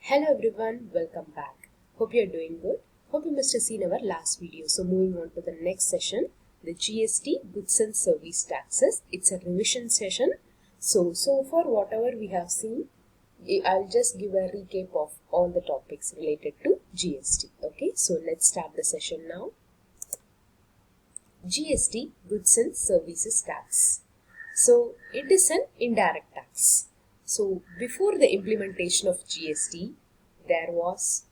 Hello everyone, welcome back. Hope you're doing good. Hope you must have seen our last video. So moving on to the next session, the GST Goods and Service Taxes. It's a revision session. So far whatever we have seen, I'll just give a recap of all the topics related to GST. Okay, so let's start the session now. GST Goods and Services Tax. So it is an indirect tax. So before the implementation of GST, there was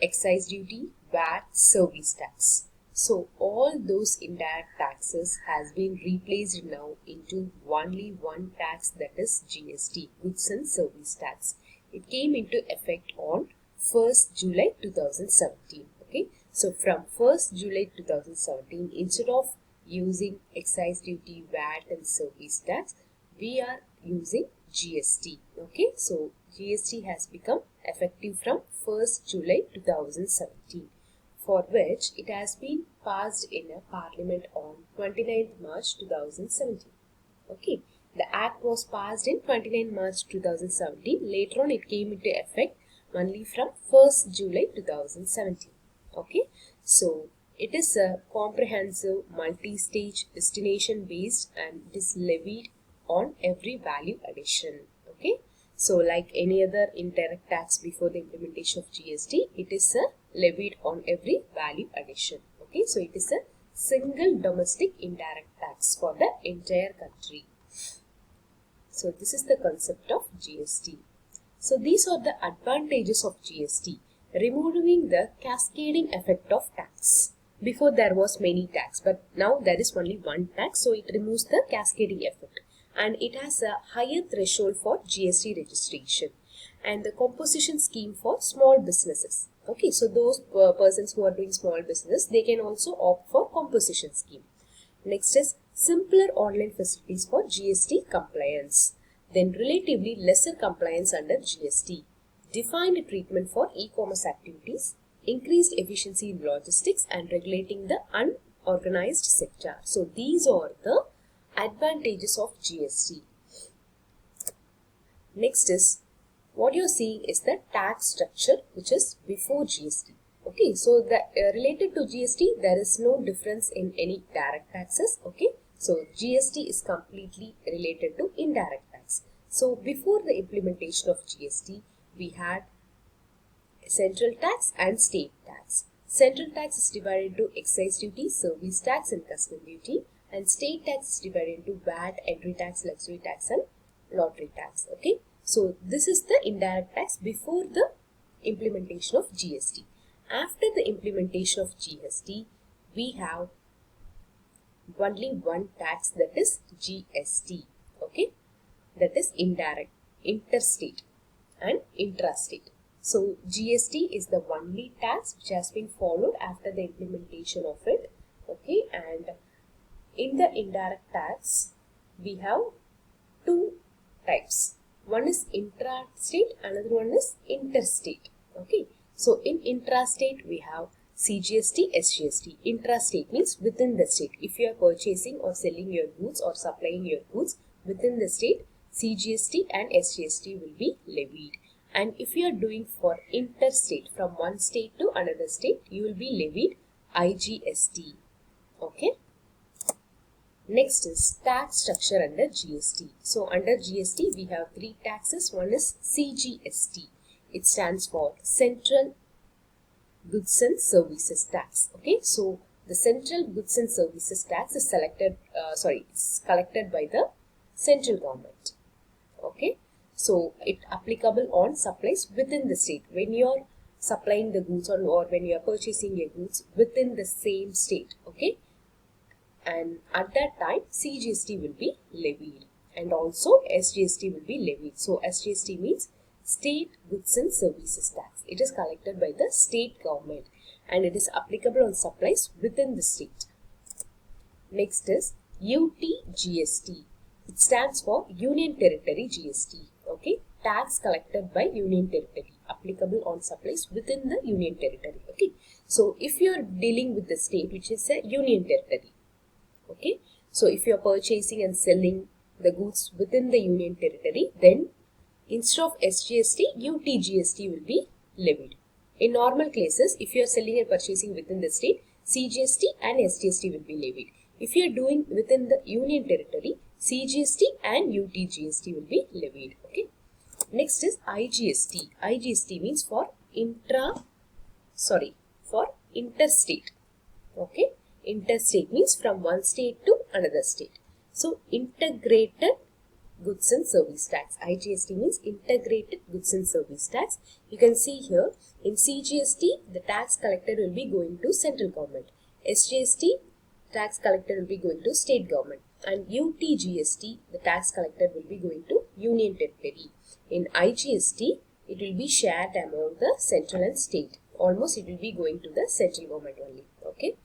excise duty, VAT, service tax. So all those indirect taxes has been replaced now into only one tax, that is GST, Goods and Service Tax. It came into effect on 1st July 2017. Okay, so from 1st July 2017, instead of using excise duty, VAT and service tax, we are using GST. Okay, so GST has become effective from 1st July 2017, for which it has been passed in a parliament on 29th March 2017. Okay, the act was passed in 29 March 2017. Later on, it came into effect only from 1st July 2017. Okay, so it is a comprehensive multi-stage destination based and it is levied on every value addition. Okay, so like any other indirect tax before the implementation of GST, it is levied on every value addition. Okay, so it is a single domestic indirect tax for the entire country. So this is the concept of GST. So these are the advantages of GST, removing the cascading effect of tax. Before there was many tax, but now there is only one tax, so it removes the cascading effect. And it has a higher threshold for GST registration and the composition scheme for small businesses. Okay, so those persons who are doing small business, they can also opt for composition scheme. Next is simpler online facilities for GST compliance. Then relatively lesser compliance under GST. Defined treatment for e-commerce activities. Increased efficiency in logistics and regulating the unorganized sector. So these are the advantages of GST. Next is what you're seeing is the tax structure which is before GST. Okay, so the related to GST, there is no difference in any direct taxes. Okay, so GST is completely related to indirect tax. So before the implementation of GST, we had central tax and state tax. Central tax is divided into excise duty, service tax and custom duty, and state tax is divided into VAT, entry tax, luxury tax and lottery tax. Okay, so this is the indirect tax before the implementation of GST. After the implementation of GST, we have only one tax, that is GST. Okay, that is indirect, interstate and intrastate. So GST is the only tax which has been followed after the implementation of it. Okay, and in the indirect tax, we have two types. One is intrastate, another one is interstate. Okay, so in intrastate, we have CGST, SGST. Intrastate means within the state. If you are purchasing or selling your goods or supplying your goods within the state, CGST and SGST will be levied. And if you are doing for interstate, from one state to another state, you will be levied IGST. Okay. Next is tax structure under GST. So under GST, we have three taxes. One is CGST. It stands for Central Goods and Services Tax. Okay, so the Central Goods and Services Tax is it's collected by the central government. Okay, so it applicable on supplies within the state. When you are supplying the goods or when you are purchasing your goods within the same state. Okay, and at that time CGST will be levied and also SGST will be levied. So SGST means State Goods and Services Tax. It is collected by the state government and it is applicable on supplies within the state. Next is UTGST. It stands for Union Territory GST. Okay, tax collected by Union Territory, applicable on supplies within the Union Territory. Okay, so if you are dealing with the state which is a Union Territory, okay, so if you are purchasing and selling the goods within the Union Territory, then instead of SGST, UTGST will be levied. In normal cases, if you are selling and purchasing within the state, CGST and SGST will be levied. If you are doing within the union territory, CGST and UTGST will be levied. Okay. Next is IGST. IGST means for interstate. Okay. Interstate means from one state to another state. So integrated goods and service tax. IGST means integrated goods and service tax. You can see here in CGST the tax collected will be going to central government. SGST tax collected will be going to state government. And UTGST the tax collected will be going to union territory. In IGST it will be shared among the central and state. Almost it will be going to the central government only. Okay.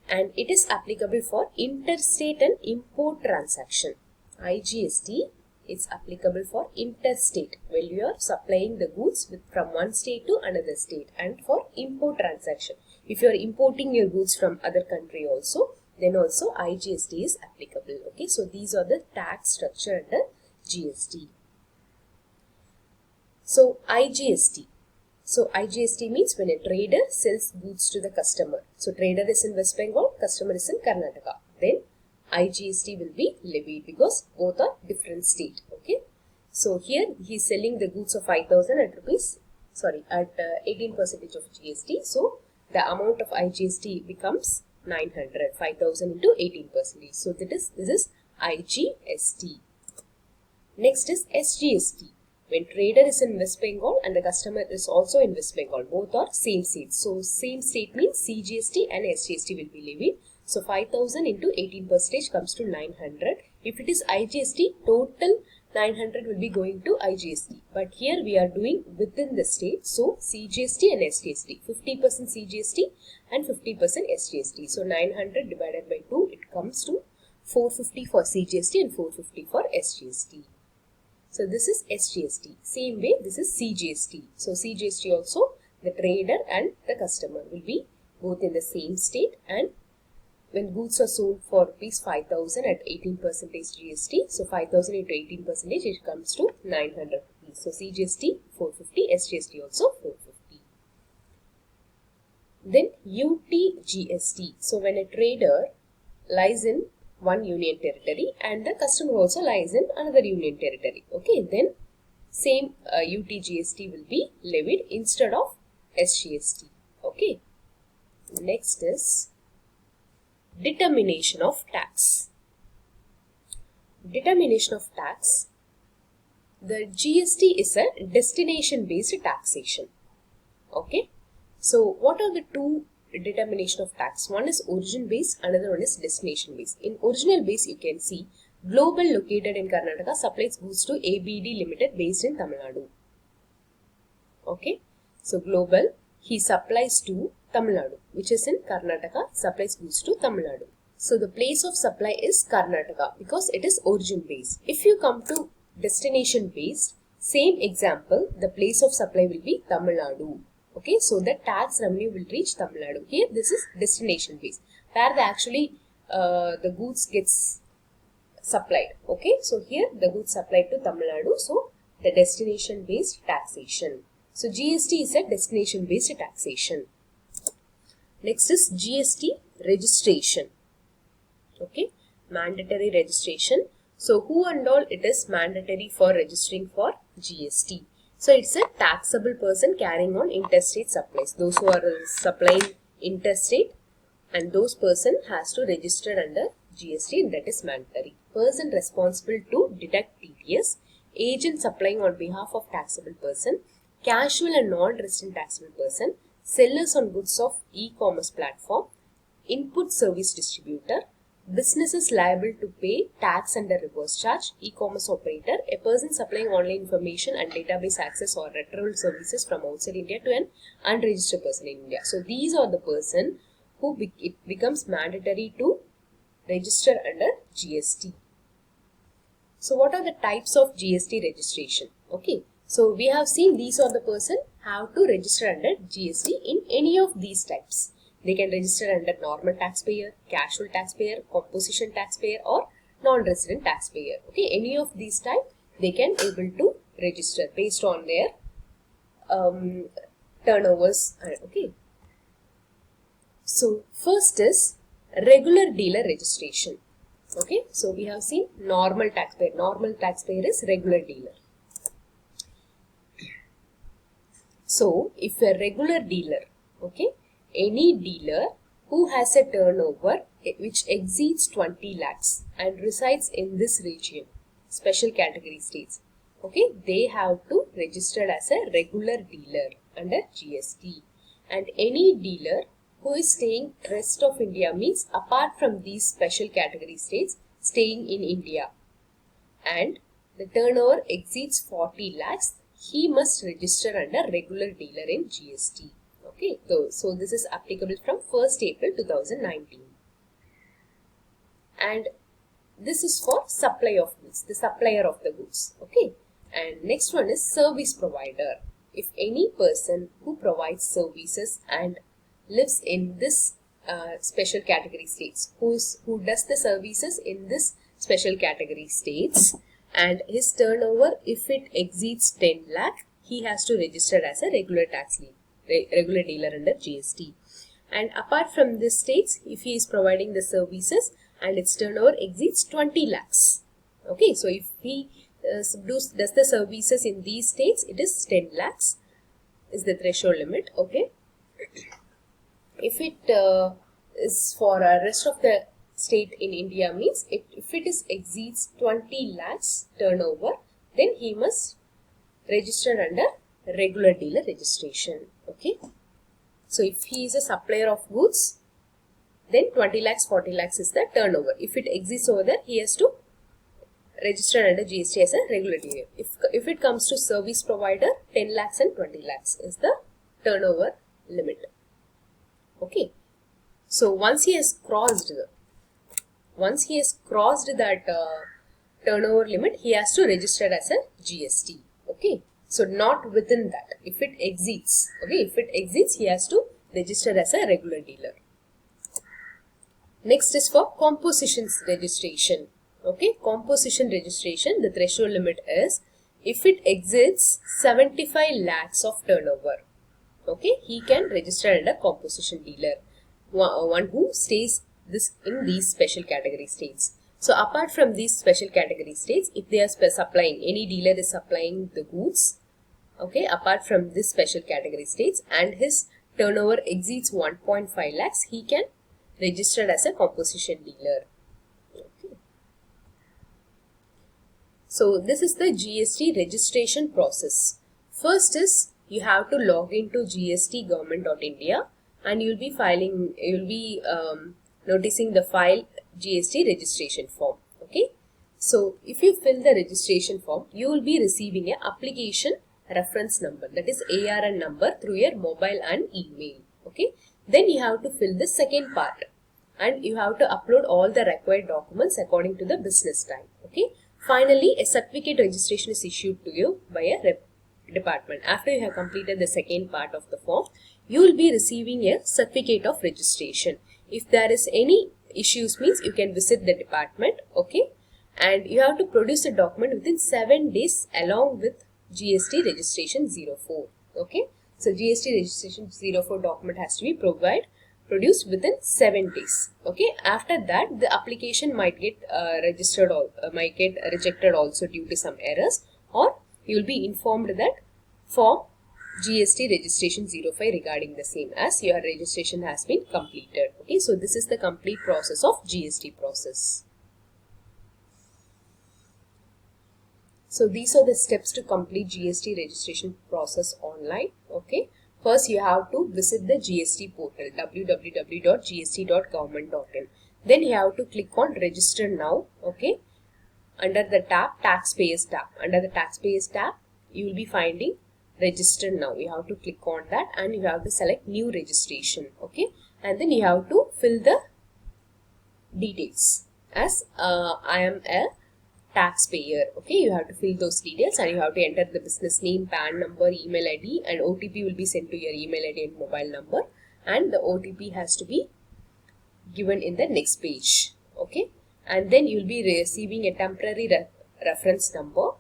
And it is applicable for interstate and import transaction. IGST is applicable for interstate when you are supplying the goods from one state to another state, and for import transaction. If you are importing your goods from other country also, then also IGST is applicable. Okay, so these are the tax structure under GST. So IGST. So IGST means when a trader sells goods to the customer. So trader is in West Bengal, customer is in Karnataka. Then IGST will be levied because both are different state. Okay. So here he is selling the goods of 5,000 at 18% of GST. So the amount of IGST becomes 900. 5,000 into 18%. So this is IGST. Next is SGST. When trader is in West Bengal and the customer is also in West Bengal, both are same state. So same state means CGST and SGST will be levied. So 5,000 into 18% comes to 900. If it is IGST, total 900 will be going to IGST. But here we are doing within the state. So CGST and SGST. 50% CGST and 50% SGST. So 900 divided by 2, it comes to 450 for CGST and 450 for SGST. So this is SGST. Same way, this is CGST. So CGST also, the trader and the customer will be both in the same state, and when goods are sold for rupees 5,000 at 18% GST, so 5,000 into 18%, it comes to 900 rupees. So CGST 450, SGST also 450. Then UTGST. So when a trader lies in one union territory and the customer also lies in another union territory. Okay, then same UTGST will be levied instead of SGST. Okay. Next is determination of tax. Determination of tax. The GST is a destination based taxation. Okay. So what are the two determination of tax? One is origin based, another one is destination based. In original base, you can see Global located in Karnataka supplies goods to ABD Limited based in Tamil Nadu. Okay. So Global, he supplies to Tamil Nadu, which is in Karnataka, supplies goods to Tamil Nadu. So the place of supply is Karnataka because it is origin based. If you come to destination based, same example, the place of supply will be Tamil Nadu. Okay, so the tax revenue will reach Tamil Nadu. Here, this is destination based, where the goods gets supplied. Okay, so here the goods supplied to Tamil Nadu. So the destination based taxation. So GST is a destination based taxation. Next is GST registration. Okay, mandatory registration. So who and all it is mandatory for registering for GST? So it's a taxable person carrying on interstate supplies. Those who are supplying interstate, and those person has to register under GST, and that is mandatory. Person responsible to deduct TDS, agent supplying on behalf of taxable person, casual and non-resident taxable person, sellers on goods of e-commerce platform, input service distributor, businesses liable to pay tax under reverse charge, e-commerce operator, a person supplying online information and database access or referral services from outside India to an unregistered person in India. So these are the person who it becomes mandatory to register under GST. So what are the types of GST registration? Okay, so we have seen these are the person have to register under GST in any of these types. They can register under normal taxpayer, casual taxpayer, composition taxpayer or non-resident taxpayer. Okay, any of these type they can able to register based on their turnovers. Okay. So first is regular dealer registration. Okay. So we have seen normal taxpayer. Normal taxpayer is regular dealer. So if a regular dealer, okay, any dealer who has a turnover which exceeds 20 lakhs and resides in this region, special category states, okay, they have to register as a regular dealer under GST. And any dealer who is staying rest of India, means apart from these special category states, staying in India, and the turnover exceeds 40 lakhs, he must register under regular dealer in GST. Okay, so this is applicable from 1st April 2019. And this is for supply of goods, the supplier of the goods. Okay, and next one is service provider. If any person who provides services and lives in this special category states, who does the services in this special category states, and his turnover, if it exceeds 10 lakh, he has to register as a regular regular dealer under GST. And apart from this states, if he is providing the services and its turnover exceeds 20 lakhs. Okay, so if he does the services in these states, it is 10 lakhs is the threshold limit. Okay. If it is for rest of the state in India, means if it is exceeds 20 lakhs turnover, then he must register under regular dealer registration. Okay. So if he is a supplier of goods, then 20 lakhs, 40 lakhs is the turnover. If it exceeds over there, he has to register under GST as a regular dealer. If it comes to service provider, 10 lakhs and 20 lakhs is the turnover limit. Okay. So once he has crossed that turnover limit, he has to register as a GST. Okay. So not within that. If it exceeds, he has to register as a regular dealer. Next is for compositions registration. Okay, composition registration, the threshold limit is if it exceeds 75 lakhs of turnover. Okay, he can register under composition dealer, one who stays in these special category states. So apart from these special category states, if they are supplying, any dealer is supplying the goods, okay, apart from this special category states, and his turnover exceeds 1.5 lakhs, he can register as a composition dealer. Okay. So this is the GST registration process. First is you have to log into gstgovernment.india and you'll be noticing the file GST registration form. Okay. So if you fill the registration form, you will be receiving an application reference number, that is ARN number, through your mobile and email. Okay. Then you have to fill the second part and you have to upload all the required documents according to the business type. Okay. Finally, a certificate registration is issued to you by a department. After you have completed the second part of the form, you will be receiving a certificate of registration. If there is any issues, means you can visit the department. Okay. And you have to produce a document within 7 days along with GST registration 04. Okay. So GST registration 04 document has to be produced within 7 days. Okay. After that, the application might get might get rejected also due to some errors, or you will be informed that for GST registration 05 regarding the same, as your registration has been completed. Okay. So this is the complete process of GST process. So these are the steps to complete GST registration process online. Okay. First, you have to visit the GST portal, www.gst.government.in. Then you have to click on Register Now. Okay. Under the tab, Taxpayers tab. Under the Taxpayers tab, you will be finding Register Now. You have to click on that and you have to select New Registration. Okay. And then you have to fill the details as I am a taxpayer. Okay, you have to fill those details and you have to enter the business name, PAN number, email ID, and OTP will be sent to your email ID and mobile number, and the OTP has to be given in the next page. Okay, and then you will be receiving a temporary reference number,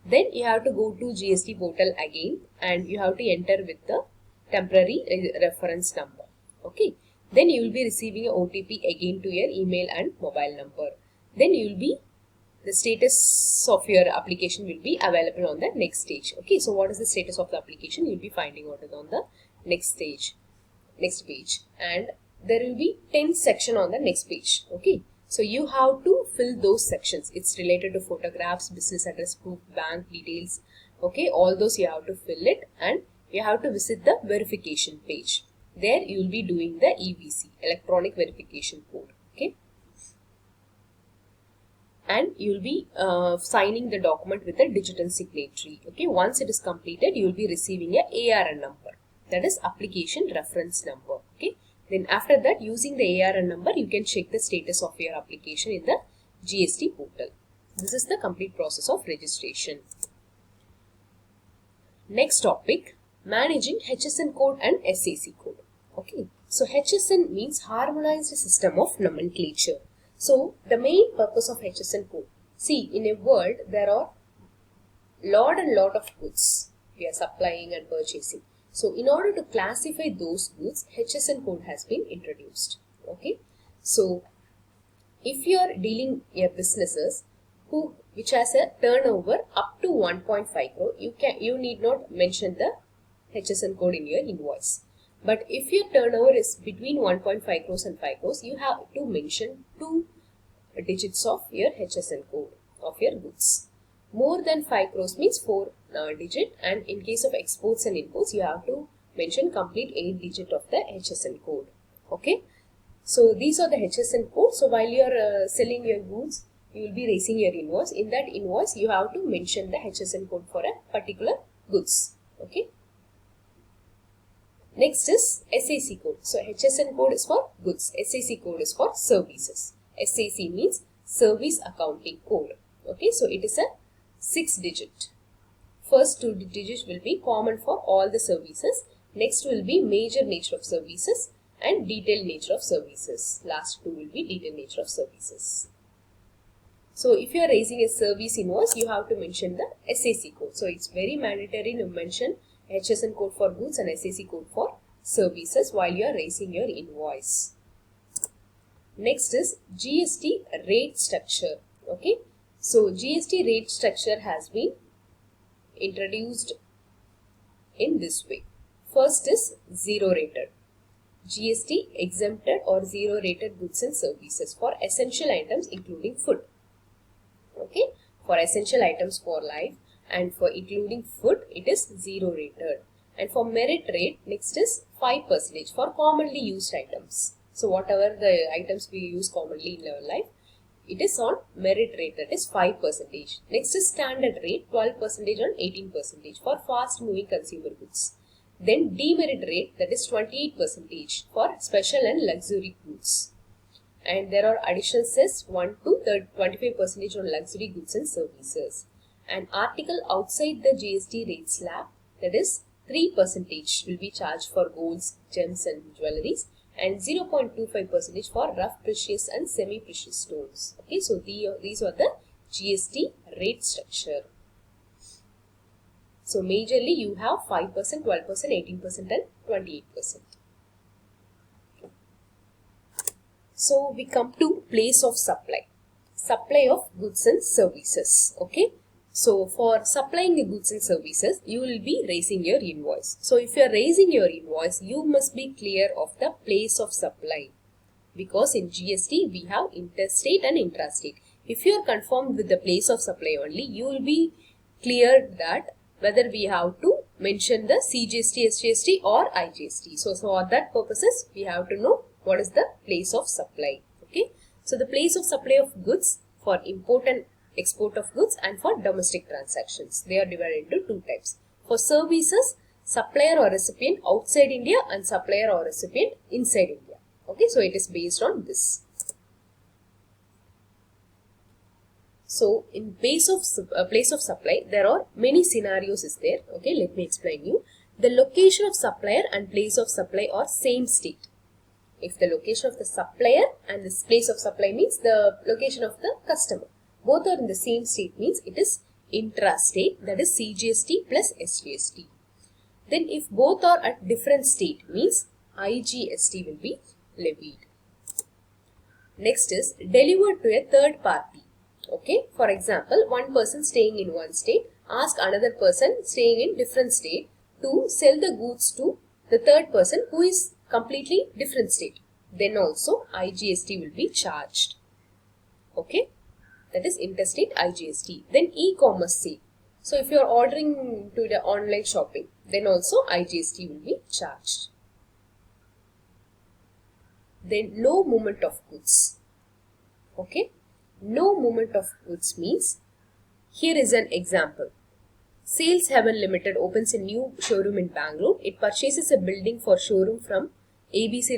Then you have to go to GST portal again and you have to enter with the temporary reference number. Okay. Then you will be receiving a OTP again to your email and mobile number. Then the status of your application will be available on the next stage. Okay. So what is the status of the application? You'll be finding out on the next page. And there will be 10 sections on the next page. Okay. So you have to fill those sections. It's related to photographs, business address proof, bank details. Okay, all those you have to fill it, and you have to visit the verification page. There you will be doing the EVC, electronic verification code. Okay, and you will be signing the document with a digital signature. Okay, once it is completed, you will be receiving a ARN number, that is application reference number. Okay. Then after that, using the ARN number, you can check the status of your application in the GST portal. This is the complete process of registration. Next topic, managing HSN code and SAC code. Okay, so HSN means Harmonized System of Nomenclature. So the main purpose of HSN code, see, in a world there are lot of goods we are supplying and purchasing. So in order to classify those goods, HSN code has been introduced. Okay. So if you are dealing your businesses which has a turnover up to 1.5 crore, you need not mention the HSN code in your invoice. But if your turnover is between 1.5 crores and 5 crores, you have to mention 2 digits of your HSN code of your goods. More than 5 crores means 4 digit, and in case of exports and imports, you have to mention complete 8 digit of the HSN code. Okay. So these are the HSN codes. So while you are selling your goods, you will be raising your invoice. In that invoice, you have to mention the HSN code for a particular goods. Okay. Next is SAC code. So HSN code is for goods. SAC code is for services. SAC means Service Accounting Code. Okay. So it is a 6 digit. First 2 digits will be common for all the services. Next will be major nature of services and detailed nature of services. Last 2 will be detailed nature of services. So if you are raising a service invoice, you have to mention the SAC code. So it's very mandatory to mention HSN code for goods and SAC code for services while you are raising your invoice. Next is GST rate structure. Okay. So GST rate structure has been introduced in this way. First is zero rated. GST exempted or zero rated goods and services for essential items including food. Okay. For essential items for life and for including food, it is zero rated. And for merit rate, next is 5% for commonly used items. So whatever the items we use commonly in our life, it is on merit rate, that is 5%. Next is standard rate, 12% and 18% for fast moving consumer goods. Then demerit rate, that is 28% for special and luxury goods. And there are additional cess 1 to 25% on luxury goods and services. An article outside the GST rate slab, that is 3% will be charged for golds, gems and jewelleries, and 0.25% for rough precious and semi-precious stones. Okay, so these are the GST rate structure. So majorly you have 5%, 12%, 18% and 28%. So we come to place of supply. Supply of goods and services. Okay. So for supplying the goods and services, you will be raising your invoice. So if you are raising your invoice, you must be clear of the place of supply. Because in GST, we have interstate and intrastate. If you are confirmed with the place of supply only, you will be clear that whether we have to mention the CGST, SGST or IGST. So for that purposes, we have to know what is the place of supply. Okay. So the place of supply of goods for import and export of goods and for domestic transactions. They are divided into 2 types. For services, supplier or recipient outside India and supplier or recipient inside India. Okay, so it is based on this. So in place of supply, there are many scenarios is there. Okay, let me explain you. The location of supplier and place of supply are same state. If the location of the supplier and this place of supply means the location of the customer, both are in the same state, means it is intrastate, that is CGST plus SGST. Then if both are at different state, means IGST will be levied. Next is delivered to a third party. Okay, for example, one person staying in one state ask another person staying in different state to sell the goods to the third person who is completely different state. Then also IGST will be charged. Okay, that is interstate IGST. Then e-commerce sale. So if you are ordering to the online shopping, then also IGST will be charged. Then no movement of goods. Okay, no movement of goods means, here is an example. Sales Heaven Limited opens a new showroom in Bangalore. It purchases a building for showroom from ABC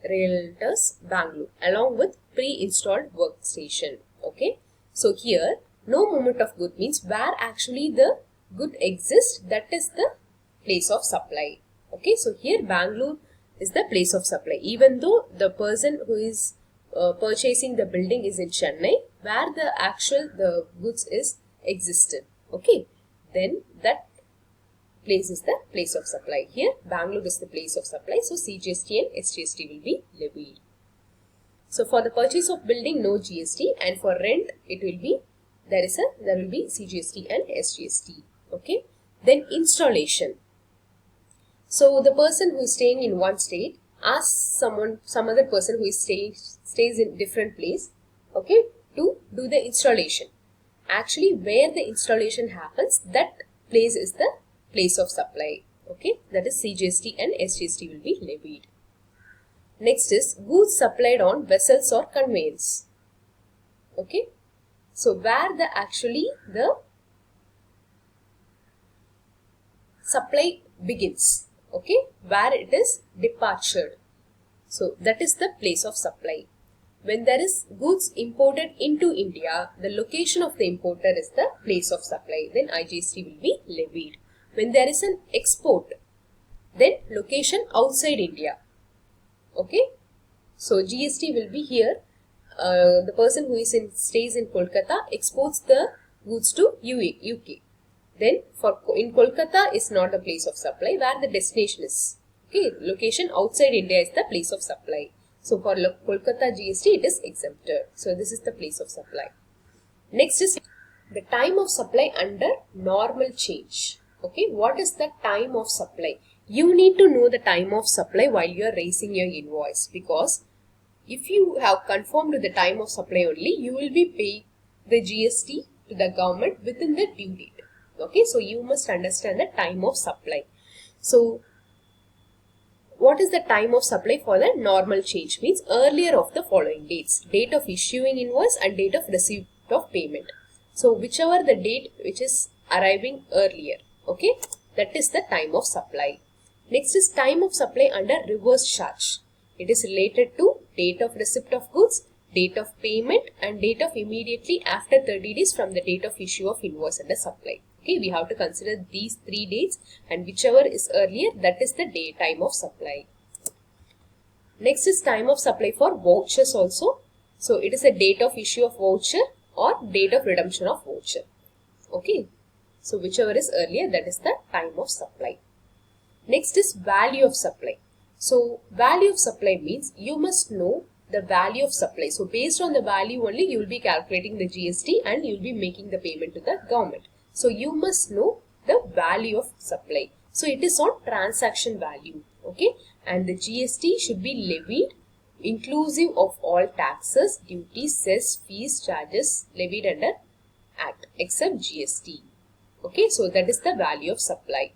Realtors, Bangalore, along with pre-installed workstation. Okay, so here no movement of good means where actually the good exists, that is the place of supply. Okay, so here Bangalore is the place of supply, even though the person who is purchasing the building is in Chennai, where the goods is existed. Okay, then that place is the place of supply. Here Bangalore is the place of supply, so CGST and SGST will be levied. So for the purchase of building, no GST, and for rent it will be there will be CGST and SGST. Okay, then installation. So the person who is staying in one state asks some other person who is stays in different place, okay, to do the installation. Actually, where the installation happens, that place is the place of supply. Okay, that is CGST and SGST will be levied. Next is goods supplied on vessels or conveyance. Okay, so where the supply begins. Okay, where it is departured. So that is the place of supply. When there is goods imported into India, the location of the importer is the place of supply. Then IGST will be levied. When there is an export, then location outside India. Okay, so GST will be here. The person who is stays in Kolkata exports the goods to UK. Then in Kolkata is not the place of supply, where the destination is. Okay, location outside India is the place of supply. So for Kolkata GST it is exempted. So this is the place of supply. Next is the time of supply under normal change. Okay, what is the time of supply? You need to know the time of supply while you are raising your invoice, because if you have confirmed the time of supply only, you will be paying the GST to the government within the due date. Okay, so you must understand the time of supply. So what is the time of supply for the normal change? Means earlier of the following dates: date of issuing invoice and date of receipt of payment. So whichever the date which is arriving earlier, okay, that is the time of supply. Next is time of supply under reverse charge. It is related to date of receipt of goods, date of payment, and date of immediately after 30 days from the date of issue of invoice under supply. Okay, we have to consider these 3 dates, and whichever is earlier, that is the time of supply. Next is time of supply for vouchers also. So it is a date of issue of voucher or date of redemption of voucher. Okay, so whichever is earlier, that is the time of supply. Next is value of supply. So value of supply means you must know the value of supply. So based on the value only, you will be calculating the GST and you will be making the payment to the government. So you must know the value of supply. So it is on transaction value. Okay, and the GST should be levied inclusive of all taxes, duties, cess, fees, charges levied under Act except GST. Okay, so that is the value of supply.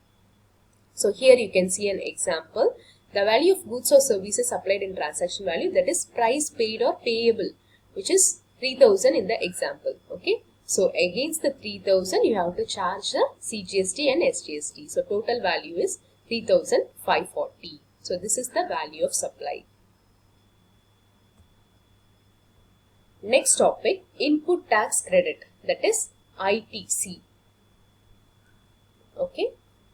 So here you can see an example. The value of goods or services supplied in transaction value, that is price paid or payable, which is 3000 in the example. Okay, so against the 3000 you have to charge the CGST and SGST. So total value is 3540. So this is the value of supply. Next topic, input tax credit, that is ITC. Okay,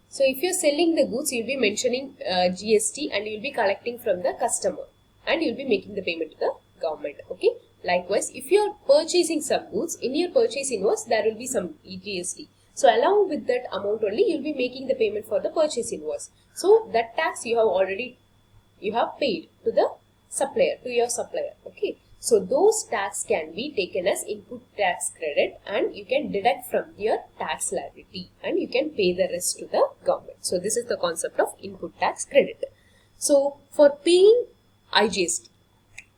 so if you are selling the goods, you will be mentioning GST and you will be collecting from the customer and you will be making the payment to the government. Okay, Likewise, if you are purchasing some goods, in your purchase invoice, there will be some GST. So along with that amount only, you will be making the payment for the purchase invoice. So that tax you have paid to the supplier, to your supplier. Okay. So those tax can be taken as input tax credit and you can deduct from your tax liability and you can pay the rest to the government. So this is the concept of input tax credit. So for paying IGST,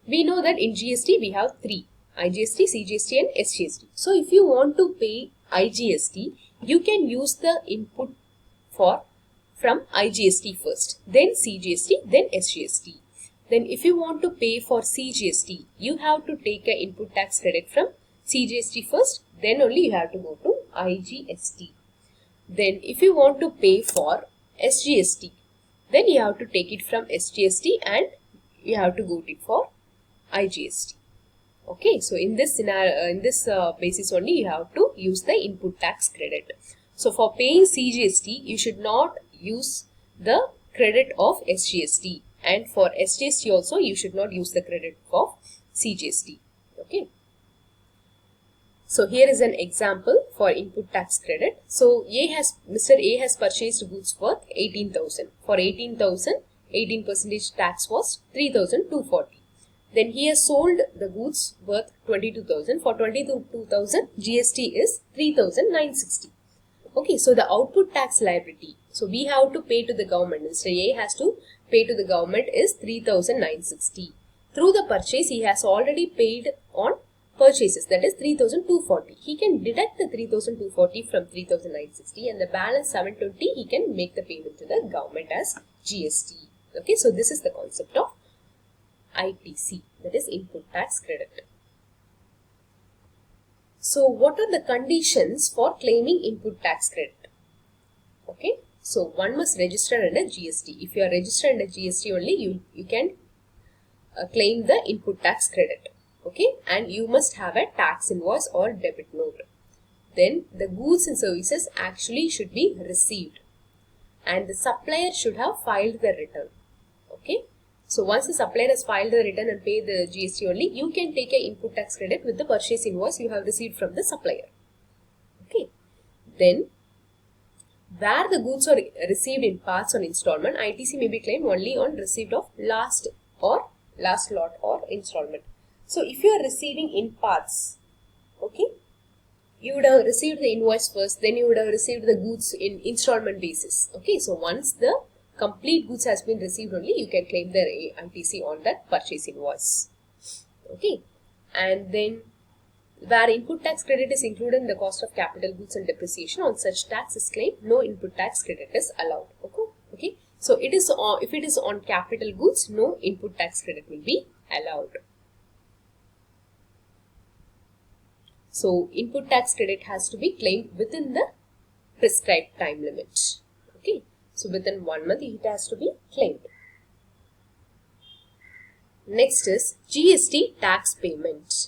we know that in GST we have three: IGST, CGST and SGST. So if you want to pay IGST, you can use the input from IGST first, then CGST, then SGST. Then if you want to pay for CGST, you have to take an input tax credit from CGST first, then only you have to go to IGST. Then if you want to pay for SGST, then you have to take it from SGST and you have to go to it for IGST. Okay, so in this scenario, basis only you have to use the input tax credit. So for paying CGST, you should not use the credit of SGST, and for SGST also you should not use the credit of CGST. Okay. So here is an example for input tax credit. So Mr. A has purchased goods worth 18,000. For 18,000, 18% tax was 3,240. Then he has sold the goods worth 22,000. For 22,000, GST is 3,960. Okay, so the output tax liability, so we have to pay to the government. Mr. A has to pay to the government is 3,960. Through the purchase, he has already paid on purchases, that is 3,240. He can deduct the 3,240 from 3,960 and the balance 720 he can make the payment to the government as GST. Okay, so this is the concept of ITC, that is input tax credit. So what are the conditions for claiming input tax credit? Okay, so one must register under GST. If you are registered under GST only, you can claim the input tax credit. Okay, and you must have a tax invoice or debit note. Then the goods and services actually should be received and the supplier should have filed the return. Okay, so once the supplier has filed the return and paid the GST only, you can take an input tax credit with the purchase invoice you have received from the supplier. Okay, then where the goods are received in parts on installment, ITC may be claimed only on receipt of last lot or installment. So if you are receiving in parts, okay, you would have received the invoice first, then you would have received the goods in installment basis. Okay, so once the complete goods has been received only, you can claim the ITC on that purchase invoice. Okay, and then where input tax credit is included in the cost of capital goods and depreciation, on such tax is claimed, no input tax credit is allowed. Okay, so it is if it is on capital goods, no input tax credit will be allowed. So input tax credit has to be claimed within the prescribed time limit. Okay, so within 1 month it has to be claimed. Next is GST tax payment.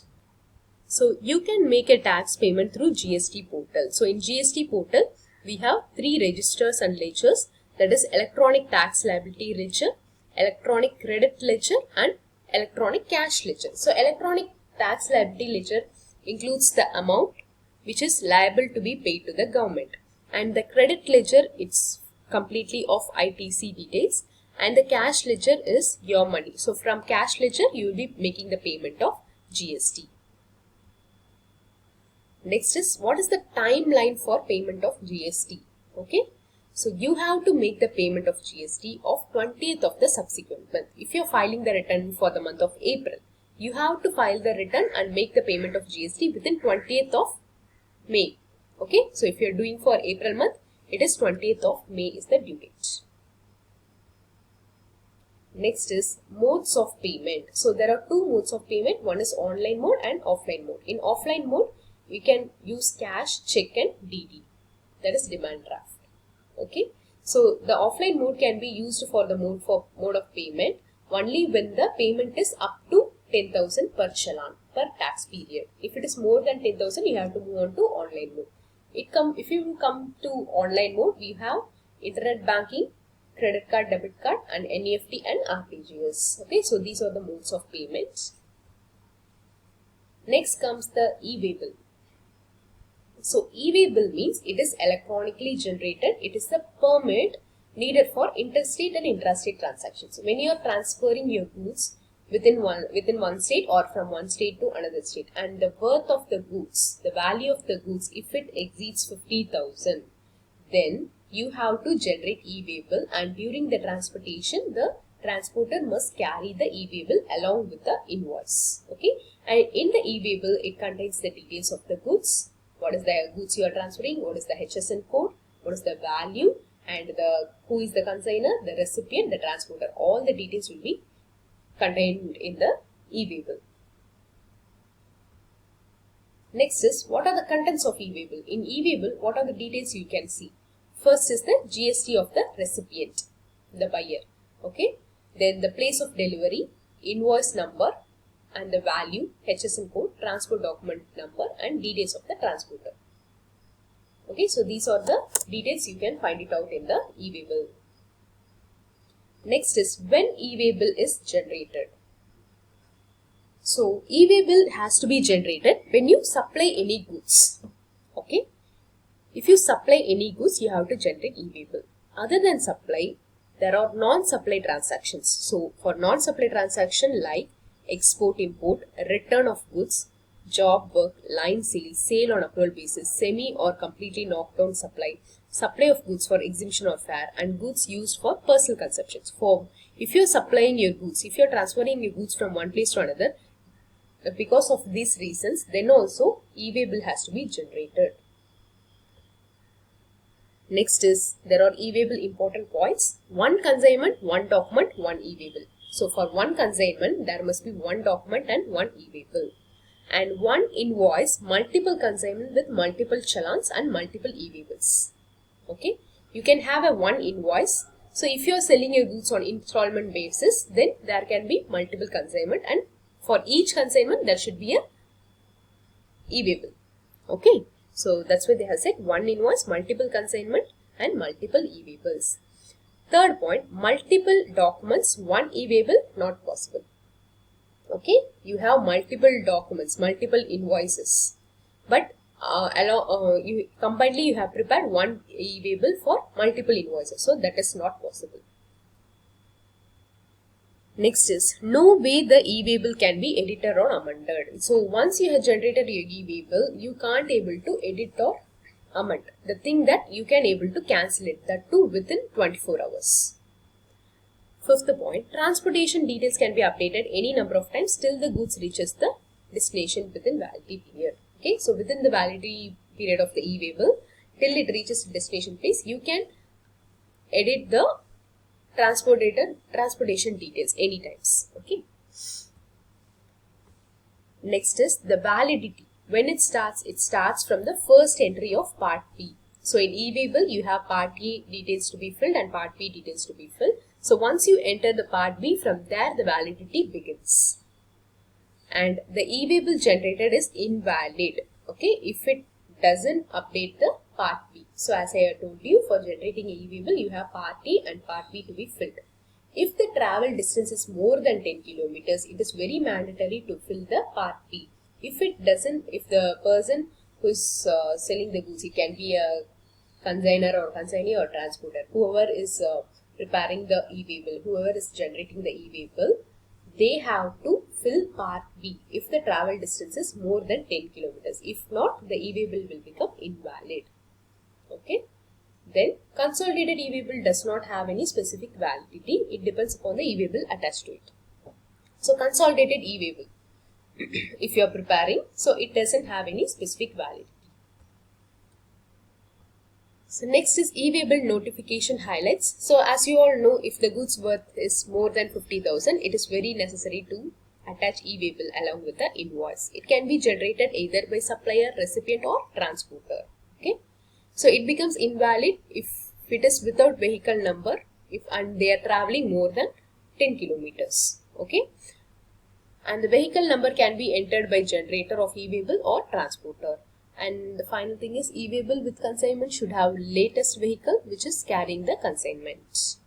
So you can make a tax payment through GST portal. So in GST portal, we have 3 registers and ledgers, that is electronic tax liability ledger, electronic credit ledger and electronic cash ledger. So electronic tax liability ledger includes the amount which is liable to be paid to the government, and the credit ledger, it's completely of ITC details, and the cash ledger is your money. So from cash ledger you will be making the payment of GST. Next is, what is the timeline for payment of GST? Okay, so you have to make the payment of GST of 20th of the subsequent month. If you are filing the return for the month of April, you have to file the return and make the payment of GST within 20th of May. Okay, so if you are doing for April month, it is 20th of May is the due date. Next is modes of payment. So there are 2 modes of payment. One is online mode and offline mode. In offline mode, we can use cash, check and DD. That is demand draft. Okay, so the offline mode can be used for the mode of payment only when the payment is up to 10,000 per challan per tax period. If it is more than 10,000, you have to move on to online mode. If you come to online mode, we have internet banking, credit card, debit card and NEFT and RTGS. Okay, so these are the modes of payments. Next comes the e-waybill. So e-waybill means it is electronically generated. It is the permit needed for interstate and intrastate transactions. When you are transferring your goods within one state or from one state to another state, and the worth of the goods, the value of the goods, if it exceeds 50,000, then you have to generate e-waybill, and during the transportation, the transporter must carry the e-waybill along with the invoice. Okay, and in the e-waybill, it contains the details of the goods. What is the goods you are transferring? What is the HSN code? What is the value? And who is the consigner, the recipient, the transporter. All the details will be contained in the e-waybill. Next is, what are the contents of e-waybill? In e-waybill, what are the details you can see? First is the GST of the recipient, the buyer. Okay. Then the place of delivery, invoice number, and the value, HSN code, transport document number, and details of the transporter. Okay, so these are the details, you can find it out in the e-waybill. Next is when e-waybill is generated. So e-waybill has to be generated when you supply any goods. Okay, if you supply any goods, you have to generate e-waybill. Other than supply, there are non-supply transactions. So for non-supply transaction like export, import, return of goods, job work, line sales, sale on approval basis, semi or completely knocked down supply, supply of goods for exemption or fare, and goods used for personal consumptions. For if you are supplying your goods, if you are transferring your goods from one place to another, because of these reasons, then also e-waybill has to be generated. Next is, there are e-waybill important points. One consignment, one document, one e-waybill. So for one consignment, there must be one document and one e-waybill. And one invoice, multiple consignment with multiple challans and multiple e-waybills. Okay, you can have a one invoice. So if you are selling your goods on installment basis, then there can be multiple consignment, and for each consignment there should be a e-waybill. Okay, so that's why they have said one invoice, multiple consignment, and multiple e-waybills. Third point, multiple documents, one e-waybill, not possible. Okay, you have multiple documents, multiple invoices, but combinedly you have prepared one e-waybill for multiple invoices, so that is not possible. Next is, no way the e-waybill can be edited or amended. So once you have generated your e-waybill, you can't able to edit or amend. The thing that you can able to cancel it, that too within 24 hours. Fifth point, transportation details can be updated any number of times till the goods reaches the destination within validity period. Okay, so within the validity period of the e-waybill, till it reaches the destination place, you can edit the transportation details any times. Okay. Next is the validity. When it starts from the first entry of part B. So in e-waybill, you have part A details to be filled and part B details to be filled. So once you enter the part B, from there the validity begins. And the e-waybill generated is invalid. Okay, if it doesn't update the part B. So as I have told you, for generating e-waybill, you have part A and part B to be filled. If the travel distance is more than 10 kilometers, it is very mandatory to fill the part B. If it doesn't, if the person who is selling the goods, it can be a consigner or consignee or transporter, whoever is preparing the e-waybill, whoever is generating the e-waybill, they have to fill part B if the travel distance is more than 10 kilometers. If not, the e-waybill will become invalid. Okay. Then consolidated e-waybill does not have any specific validity. It depends upon the e-waybill attached to it. So consolidated e-waybill, if you are preparing, so it doesn't have any specific validity. So next is e-waybill notification highlights. So as you all know, if the goods worth is more than 50,000, it is very necessary to attach e-waybill along with the invoice. It can be generated either by supplier, recipient, or transporter. Okay. So it becomes invalid if it is without vehicle number, and they are traveling more than 10 kilometers. Okay. And the vehicle number can be entered by generator of e-waybill or transporter. And the final thing is, e-waybill with consignment should have latest vehicle which is carrying the consignment.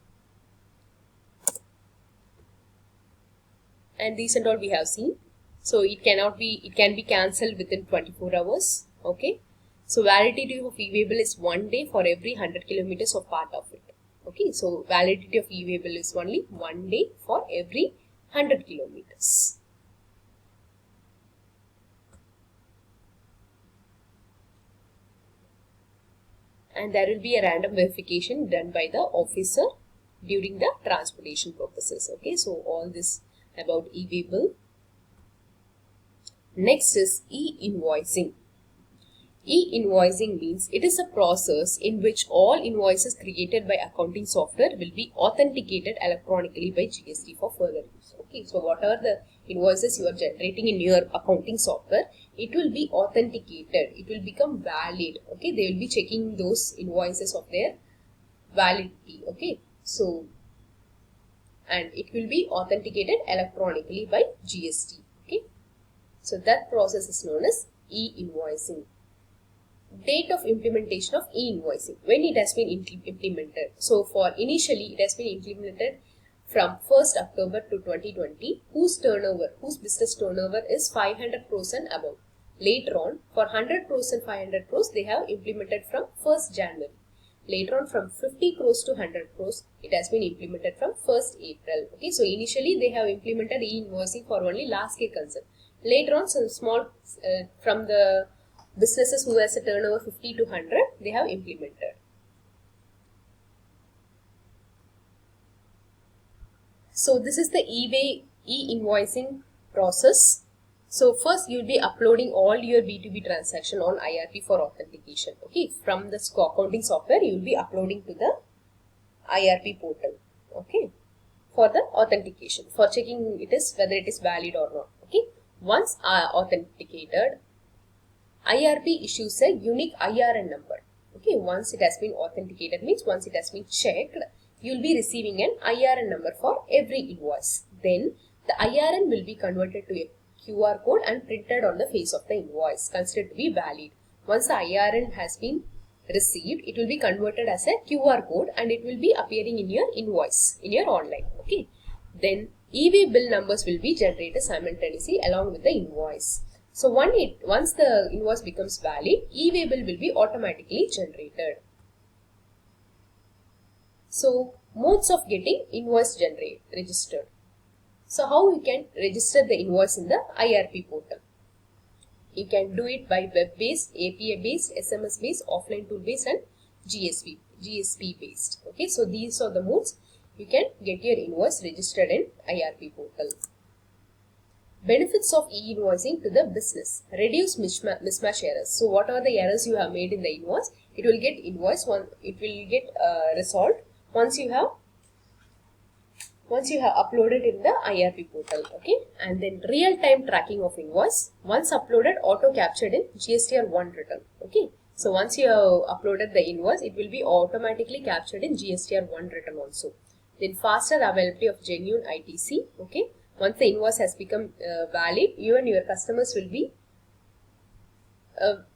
And these and all we have seen. So it can be cancelled within 24 hours. Okay. So validity of e-waybill is 1 day for every 100 kilometers of part of it. Okay. So validity of e-waybill is only 1 day for every 100 kilometers. And there will be a random verification done by the officer during the transportation purposes. Okay. So all this about e-waybill. Next is e-invoicing. E-invoicing means it is a process in which all invoices created by accounting software will be authenticated electronically by GST for further use. Okay, so whatever the invoices you are generating in your accounting software, it will be authenticated. It will become valid. Okay, they will be checking those invoices of their validity. Okay, so and it will be authenticated electronically by GST. Okay, so that process is known as e-invoicing. Date of implementation of e-invoicing, when it has been implemented. So for initially it has been implemented from 1st October to 2020, whose business turnover is 500 crores and above. Later on, for 100 crores and 500 crores, they have implemented from 1st January. Later on, from 50 crores to 100 crores, it has been implemented from 1st April. Okay, so initially they have implemented e-invoicing for only last year concern. Later on, some small from the businesses who has a turnover 50 to 100, they have implemented. So this is the e-invoicing process. So first you will be uploading all your B2B transaction on IRP for authentication. Okay, from the accounting software you will be uploading to the IRP portal. Okay, for the authentication, for checking whether it is valid or not. Okay, once authenticated, IRP issues a unique IRN number. Okay, once it has been authenticated means once it has been checked, you will be receiving an IRN number for every invoice. Then the IRN will be converted to a QR code and printed on the face of the invoice, considered to be valid. Once the IRN has been received, it will be converted as a QR code and it will be appearing in your invoice, in your online. Okay, then e-waybill numbers will be generated simultaneously along with the invoice. So once the invoice becomes valid, e-waybill will be automatically generated. So modes of getting invoice registered. So how you can register the invoice in the IRP portal? You can do it by web-based, API-based, SMS-based, offline tool-based and GSP-based. Okay, so these are the modes you can get your invoice registered in IRP portal. Benefits of e-invoicing to the business. Reduce mismatch errors. So what are the errors you have made in the invoice? It will get resolved once you have uploaded in the IRP portal. Okay, and then real-time tracking of invoice. Once uploaded, auto captured in GSTR 1 return. Okay, so once you have uploaded the invoice, it will be automatically captured in GSTR 1 return also. Then faster availability of genuine ITC. Okay, once the invoice has become valid, you and your customers will be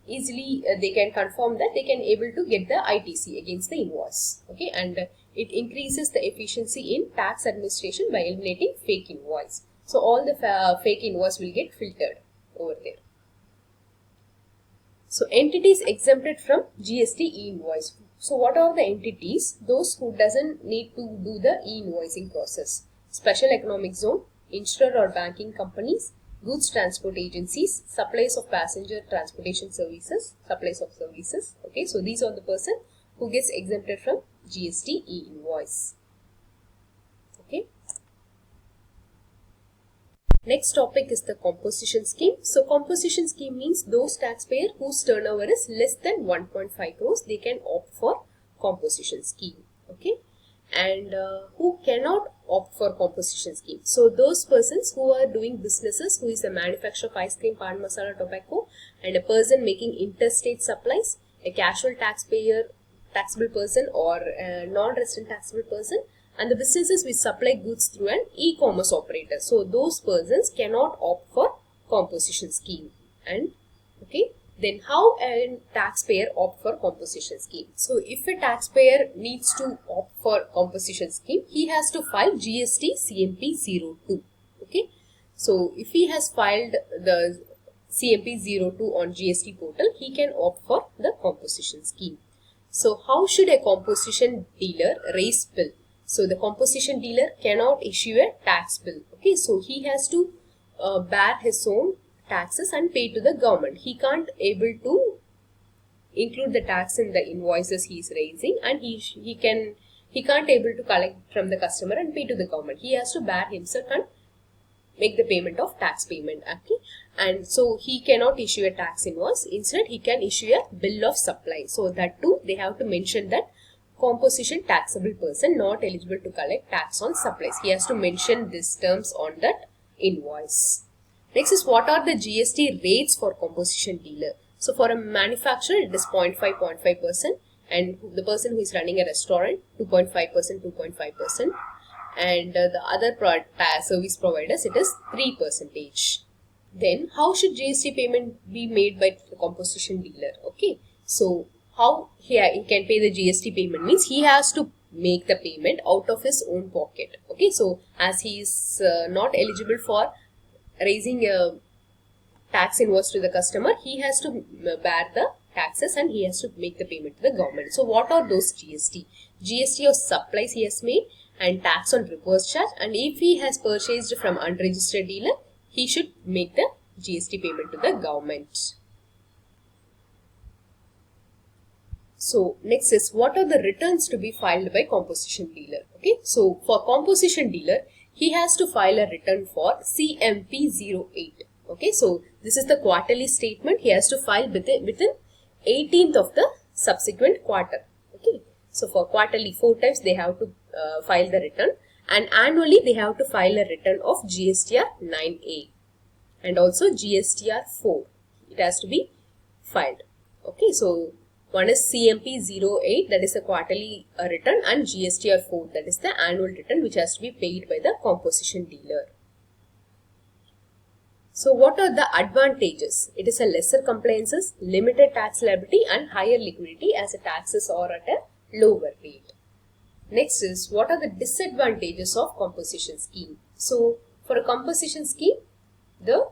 easily they can confirm that they can able to get the ITC against the invoice. Okay, and it increases the efficiency in tax administration by eliminating fake invoice. So all the fake invoice will get filtered over there. So entities exempted from GST e-invoice. So what are the entities? Those who doesn't need to do the e-invoicing process. Special economic zone, insurer or banking companies, goods transport agencies, suppliers of passenger transportation services, suppliers of services. Okay, so these are the person who gets exempted from GST e-invoice. Okay. Next topic is the composition scheme. So composition scheme means those taxpayer whose turnover is less than 1.5 crores, they can opt for composition scheme. Okay, and who cannot opt for composition scheme? So those persons who are doing businesses, who is a manufacturer of ice cream, pan masala, tobacco, and a person making interstate supplies, a casual taxable person or a non-resident taxable person, and the businesses which supply goods through an e-commerce operator. So those persons cannot opt for composition scheme. And okay, then how a taxpayer opt for composition scheme? So if a taxpayer needs to opt for composition scheme, he has to file GST CMP 02. Okay, So if he has filed the CMP02 on GST portal, he can opt for the composition scheme. So how should a composition dealer raise bill? So the composition dealer cannot issue a tax bill. Okay, so he has to bear his own taxes and pay to the government. He can't able to include the tax in the invoices he is raising, and he can't able to collect from the customer and pay to the government. He has to bear himself and make the payment of tax payment. Okay, and so he cannot issue a tax invoice. Instead, he can issue a bill of supply. So that too, they have to mention that composition taxable person not eligible to collect tax on supplies. He has to mention these terms on that invoice. Next is, what are the GST rates for composition dealer? So for a manufacturer, it is 0.5%, and the person who is running a restaurant, 2.5%, 2.5%, and the other service providers, it is 3%. Then how should GST payment be made by the composition dealer? Okay, so how he can pay the GST payment means he has to make the payment out of his own pocket. Okay, so as he is not eligible for raising a tax invoice to the customer, he has to bear the taxes and he has to make the payment to the government. So what are those GST? GST of supplies he has made, and tax on reverse charge, and if he has purchased from unregistered dealer, he should make the GST payment to the government. So next is, what are the returns to be filed by composition dealer? Okay, so for composition dealer, he has to file a return for CMP08. Okay, so this is the quarterly statement. He has to file within 18th of the subsequent quarter. Okay, so for quarterly 4 times they have to file the return, and annually they have to file a return of GSTR 9A and also GSTR 4. It has to be filed. Okay, so one is CMP08, that is a quarterly return, and GSTR 4, that is the annual return which has to be paid by the composition dealer. So what are the advantages? It is a lesser compliances, limited tax liability, and higher liquidity as the taxes are at a lower rate. Next is, what are the disadvantages of composition scheme? So for a composition scheme, the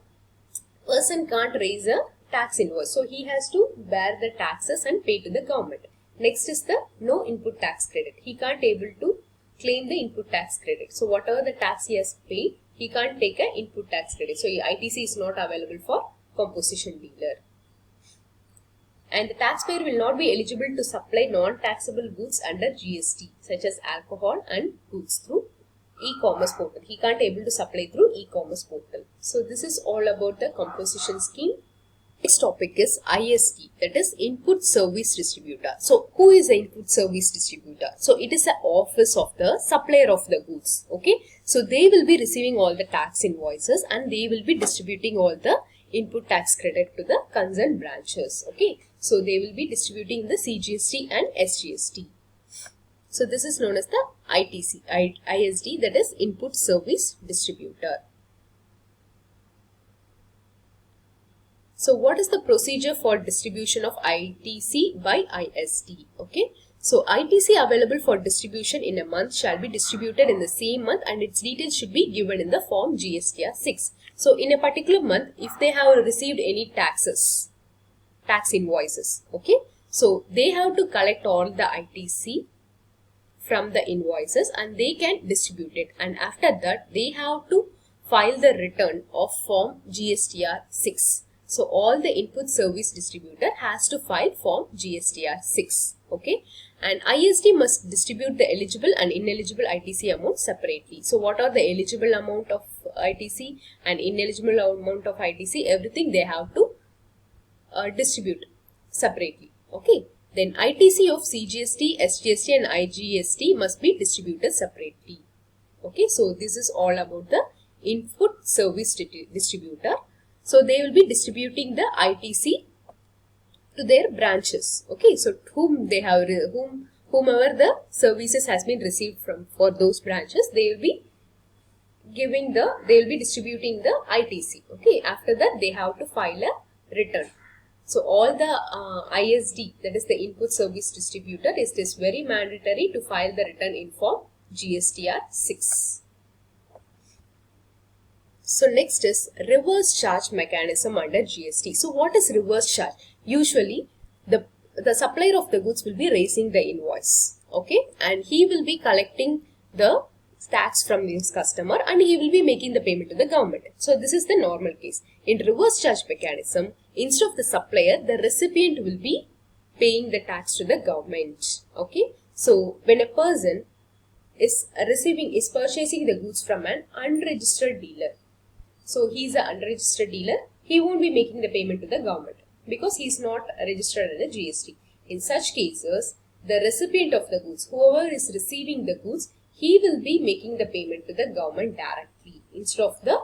person can't raise a tax invoice, so he has to bear the taxes and pay to the government. Next is the no input tax credit. He can't able to claim the input tax credit. So whatever the tax he has paid, he can't take an input tax credit. So ITC is not available for composition dealer. And the taxpayer will not be eligible to supply non-taxable goods under GST, such as alcohol and goods, through e-commerce portal. He can't able to supply through e-commerce portal. So this is all about the composition scheme. Next topic is ISD, that is Input Service Distributor. So who is the Input Service Distributor? So it is the office of the supplier of the goods. Okay, so they will be receiving all the tax invoices and they will be distributing all the input tax credit to the concerned branches. Okay, so they will be distributing the CGST and SGST. So this is known as the ISD, that is Input Service Distributor. So what is the procedure for distribution of ITC by ISD? Okay, so ITC available for distribution in a month shall be distributed in the same month, and its details should be given in the form GSTR 6. So in a particular month, if they have received any tax invoices, okay, so they have to collect all the ITC from the invoices and they can distribute it, and after that they have to file the return of form GSTR 6. So all the input service distributor has to file form GSTR 6. Okay, and ISD must distribute the eligible and ineligible ITC amount separately. So what are the eligible amount of ITC and ineligible amount of ITC? Everything they have to distribute separately. Okay, then ITC of CGST, SGST and IGST must be distributed separately. Okay, so this is all about the input service distributor. So they will be distributing the ITC to their branches. Okay, so whomever the services has been received from for those branches, they will be distributing the ITC. Okay, after that they have to file a return. So all the ISD, that is the input service distributor, is very mandatory to file the return in form GSTR 6. So next is reverse charge mechanism under GST. So what is reverse charge? Usually the supplier of the goods will be raising the invoice, okay, and he will be collecting the tax from his customer and he will be making the payment to the government. So this is the normal case. In reverse charge mechanism, instead of the supplier, the recipient will be paying the tax to the government, okay. So when a person is purchasing the goods from an unregistered dealer, so he is an unregistered dealer, he won't be making the payment to the government because he is not registered under GST. In such cases, the recipient of the goods, whoever is receiving the goods, he will be making the payment to the government directly instead of the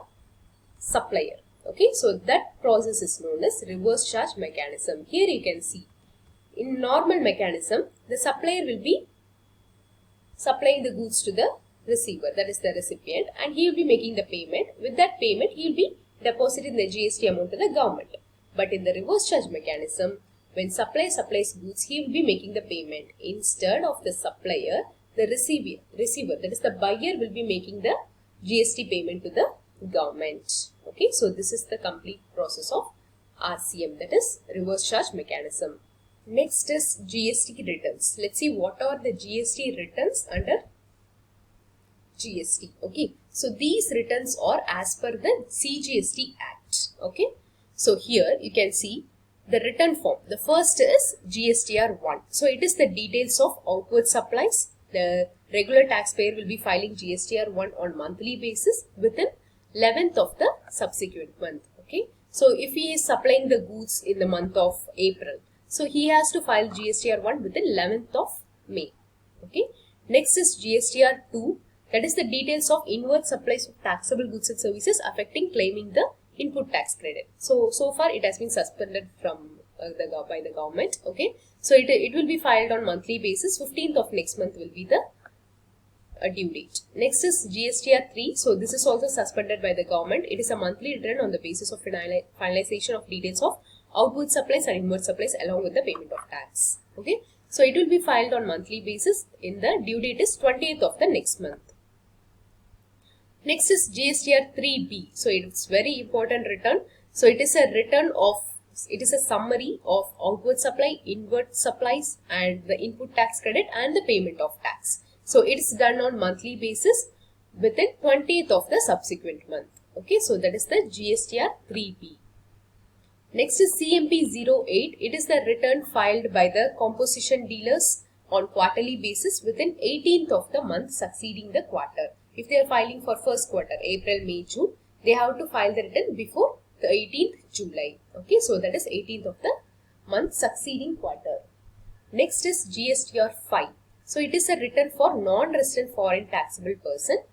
supplier. Okay, so that process is known as reverse charge mechanism. Here you can see, in normal mechanism, the supplier will be supplying the goods to the receiver, that is the recipient, and he will be making the payment. With that payment, he will be depositing the GST amount to the government. But in the reverse charge mechanism, when supplier supplies goods, he will be making the payment. Instead of the supplier, the receiver, that is the buyer, will be making the GST payment to the government. Okay, so this is the complete process of RCM, that is reverse charge mechanism. Next is GST returns. Let's see what are the GST returns under GST. Okay, so these returns are as per the CGST Act. Okay, so here you can see the return form. The first is GSTR 1. So it is the details of outward supplies. The regular taxpayer will be filing GSTR 1 on monthly basis within 11th of the subsequent month. Okay, so if he is supplying the goods in the month of April, so he has to file GSTR 1 within 11th of May. Okay, next is GSTR 2. That is the details of inward supplies of taxable goods and services affecting claiming the input tax credit. So far it has been suspended from by the government. Okay, so it will be filed on monthly basis. 15th of next month will be the due date. Next is GSTR 3. So this is also suspended by the government. It is a monthly return on the basis of finalization of details of outward supplies and inward supplies along with the payment of tax. Okay, so it will be filed on monthly basis. In the due date is 20th of the next month. Next is GSTR 3B. So it is very important return. So it is a summary of outward supply, inward supplies and the input tax credit and the payment of tax. So it is done on monthly basis within 20th of the subsequent month. Okay, so that is the GSTR 3B. Next is CMP 08. It is the return filed by the composition dealers on quarterly basis within 18th of the month succeeding the quarter. If they are filing for first quarter, April, May, June, they have to file the return before the 18th July. Okay, so that is 18th of the month succeeding quarter. Next is GSTR 5. So it is a return for non-resident foreign taxable person,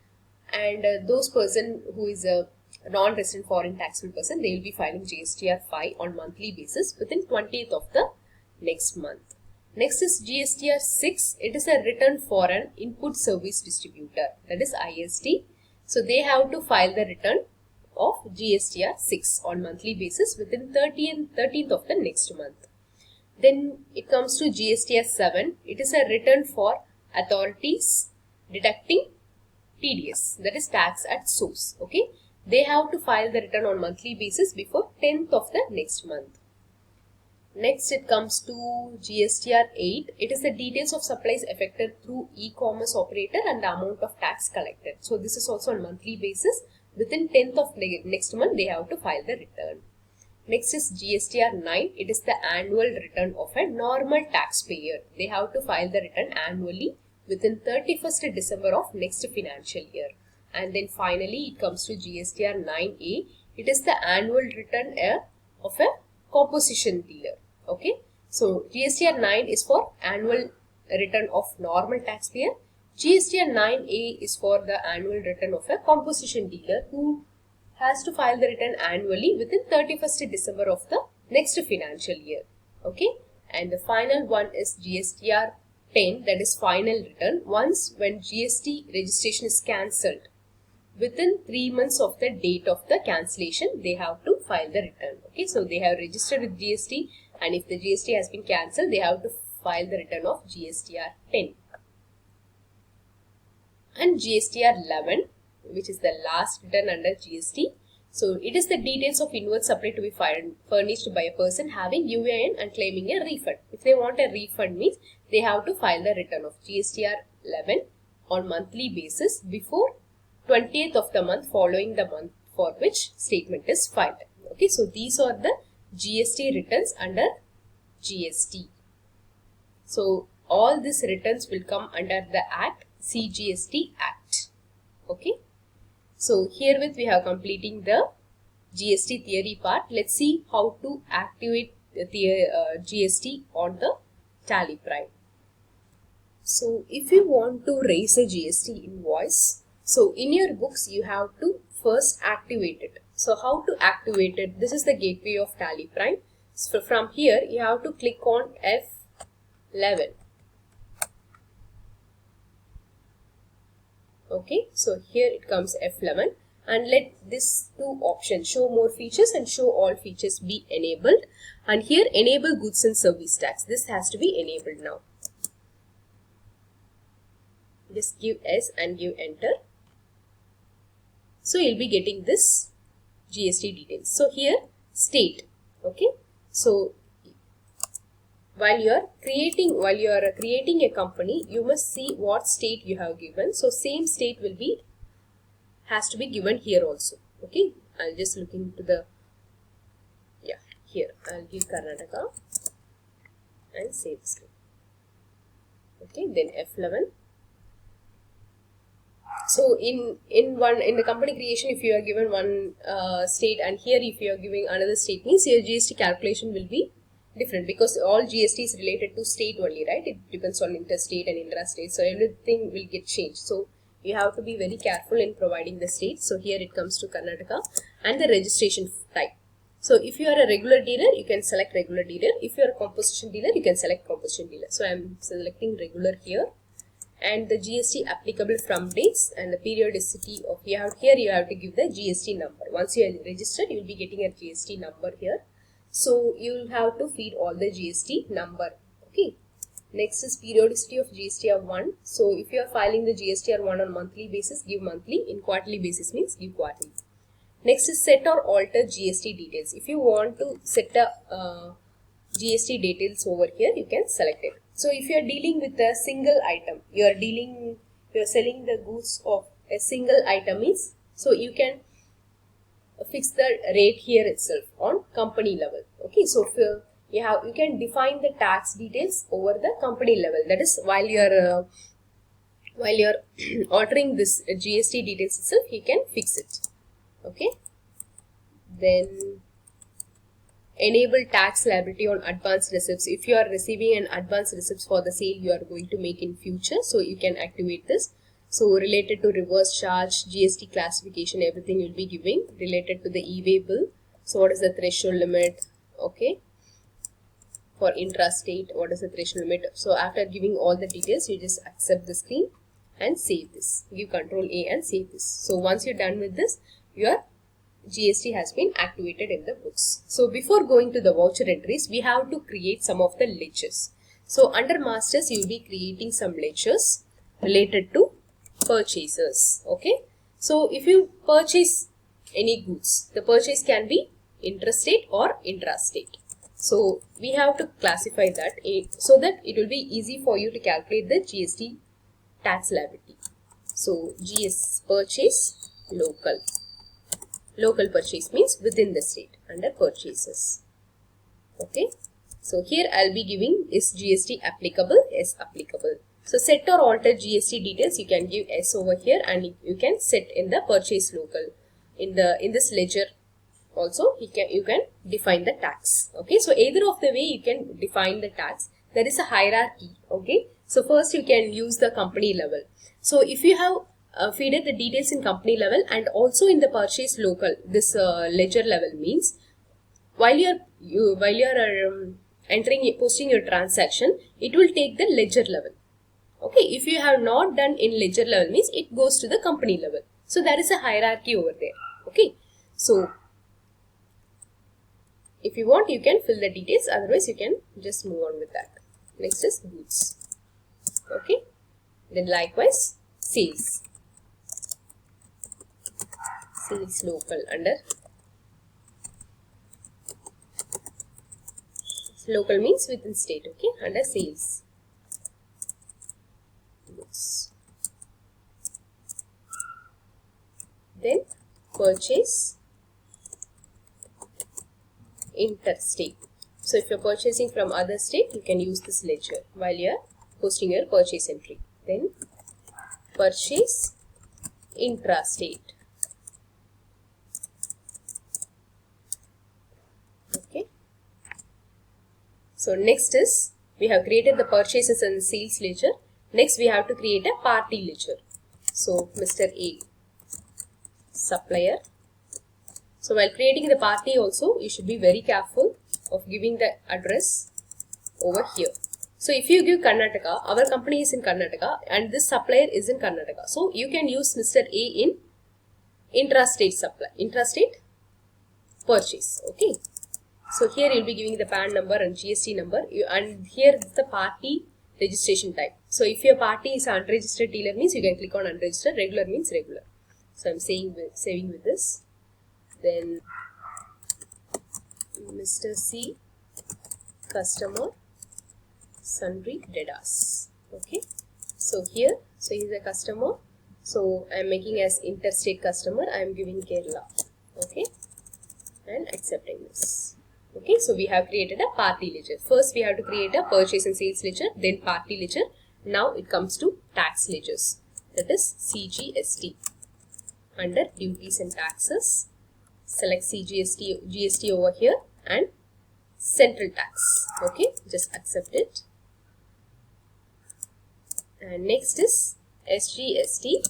and those person who is a non-resident foreign taxable person, they will be filing GSTR 5 on monthly basis within 20th of the next month. Next is GSTR 6. It is a return for an input service distributor, that is ISD. So they have to file the return of GSTR 6 on monthly basis within 13th of the next month. Then it comes to GSTR 7. It is a return for authorities deducting TDS, that is tax at source. Okay, they have to file the return on monthly basis before 10th of the next month. Next it comes to GSTR 8. It is the details of supplies effected through e-commerce operator and the amount of tax collected. So this is also on monthly basis. Within 10th of the next month they have to file the return. Next is GSTR 9. It is the annual return of a normal taxpayer. They have to file the return annually within 31st December of next financial year. And then finally it comes to GSTR 9A. It is the annual return of a composition dealer. Okay, so GSTR 9 is for annual return of normal taxpayer. GSTR 9A is for the annual return of a composition dealer who has to file the return annually within 31st December of the next financial year. Okay, and the final one is GSTR 10, that is final return. Once when GST registration is cancelled, within 3 months of the date of the cancellation, they have to file the return. Okay, so they have registered with GST, and if the GST has been cancelled, they have to file the return of GSTR 10. And GSTR 11, which is the last return under GST. So it is the details of invoice supply to be furnished by a person having UIN and claiming a refund. If they want a refund means they have to file the return of GSTR 11 on monthly basis before 20th of the month following the month for which statement is filed. Okay, so these are the GST returns under GST. So all these returns will come under the Act, CGST Act. Okay. So herewith we have completing the GST theory part. Let's see how to activate the GST on the Tally Prime. So if you want to raise a GST invoice, so in your books you have to first activate it. So how to activate it? This is the gateway of Tally Prime. So from here you have to click on F11. Okay, so here it comes F11 and let this two options, show more features and show all features, be enabled, and here enable goods and service tax. This has to be enabled now. Just give S and give enter. So you'll be getting this GST details. So here state. Okay, so while you are creating a company, you must see what state you have given. So same state has to be given here also. Okay, I'll just look into the, yeah, here I'll give Karnataka and save the state. Okay, then F11. So in the company creation, if you are given one state and here if you are giving another state, means your GST calculation will be different because all GST is related to state only, right? It depends on interstate and intrastate, so everything will get changed. So you have to be very careful in providing the state. So here it comes to Karnataka and the registration type. So if you are a regular dealer, you can select regular dealer. If you are a composition dealer, you can select composition dealer. So I am selecting regular here, and the GST applicable from dates and the periodicity of you have to give the GST number. Once you are registered, you will be getting a GST number here. So you will have to feed all the GST number. Okay. Next is periodicity of GSTR 1. So if you are filing the GSTR 1 on monthly basis, give monthly. In quarterly basis means give quarterly. Next is set or alter GST details. If you want to set a GST details over here, you can select it. So if you are dealing with a single item, you are selling the goods of a single item means, so you can fix the rate here itself on company level. Okay, so if you can define the tax details over the company level. That is, while you are altering this GST details itself, you can fix it. Okay, then enable tax liability on advance receipts. If you are receiving an advance receipts for the sale you are going to make in future, so you can activate this. So related to reverse charge, GST classification, everything you'll be giving. Related to the e-way bill, so what is the threshold limit? Okay, for intrastate, what is the threshold limit? So after giving all the details, you just accept the screen and save this. Give Control A and save this. So once you're done with this, your GST has been activated in the books. So before going to the voucher entries, we have to create some of the ledgers. So under masters, you will be creating some ledgers related to purchases. Okay, so if you purchase any goods, the purchase can be interstate or intrastate. So we have to classify that so that it will be easy for you to calculate the GST tax liability. So GS purchase local. Local purchase means within the state under purchases. Okay, so here I'll be giving is GST applicable, yes applicable. So set or alter GST details, you can give S over here and you can set in the purchase local. In this ledger also you can define the tax. Okay, so either of the way you can define the tax. There is a hierarchy. Okay, so first you can use the company level. So if you have feeded the details in company level and also in the purchase local, this ledger level means while you are posting your transaction, it will take the ledger level. Okay, if you have not done in ledger level means it goes to the company level. So there is a hierarchy over there. Okay, so if you want, you can fill the details, otherwise you can just move on with that. Next is goods. Okay, then likewise sales. Sales local under Local means within state, okay, under sales. Goods. Then purchase interstate. So if you're purchasing from other state, you can use this ledger while you're posting your purchase entry. Then purchase intrastate. Okay. So next is, we have created the purchases and sales ledger. Next we have to create a party ledger. So Mr. A, supplier. So while creating the party also, you should be very careful of giving the address over here. So if you give Karnataka, our company is in Karnataka and this supplier is in Karnataka. So you can use Mr. A in intrastate supply, intrastate purchase. Okay. So here you will be giving the PAN number and GST number, and here is the party registration type. So if your party is unregistered dealer means you can click on unregistered, regular means regular. So I'm saving with this. Then Mr. C, customer, sundry debtors. Okay. So here, so he is a customer. So I am making as interstate customer. I am giving Kerala. Okay. And accepting this. Okay. So we have created a party ledger. First we have to create a purchase and sales ledger, then party ledger. Now it comes to tax ledgers. That is CGST. Under duties and taxes, select GST over here and central tax. Okay, just accept it. And next is SGST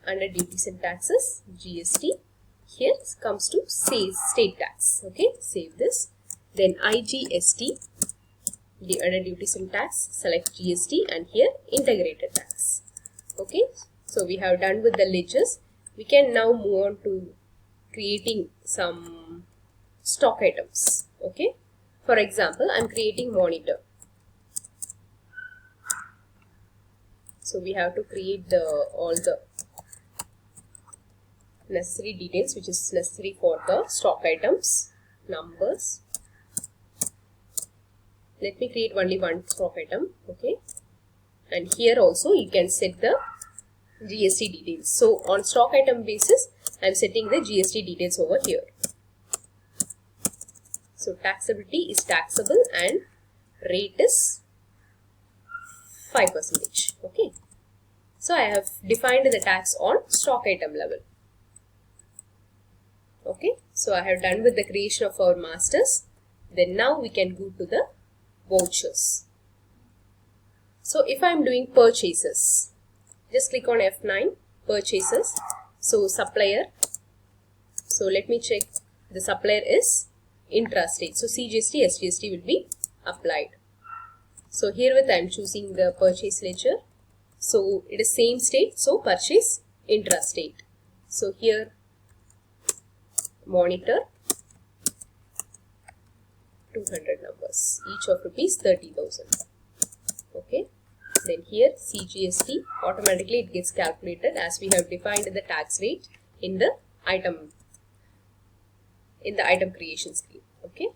under duties and taxes, GST. Here comes to state tax. Okay, save this. Then IGST under duties and tax, select GST and here integrated tax. Okay, so we have done with the ledgers. We can now move on to creating some stock items. Okay, for example, I'm creating monitor. So we have to create all the necessary details which is necessary for the stock items, numbers. Let me create only one stock item. Okay, and here also you can set the GST details. So on stock item basis, I am setting the GST details over here. So taxability is taxable and rate is 5%. Okay. So I have defined the tax on stock item level. Okay. So I have done with the creation of our masters. Then now we can go to the vouchers. So if I am doing purchases, just click on F9, purchases. So supplier. So let me check. The supplier is intrastate. So CGST, SGST will be applied. So herewith I am choosing the purchase ledger. So it is same state. So purchase intrastate. So here monitor 200 numbers, each of rupees 30,000. Okay. Then here CGST, automatically it gets calculated as we have defined the tax rate in the item creation screen. Okay.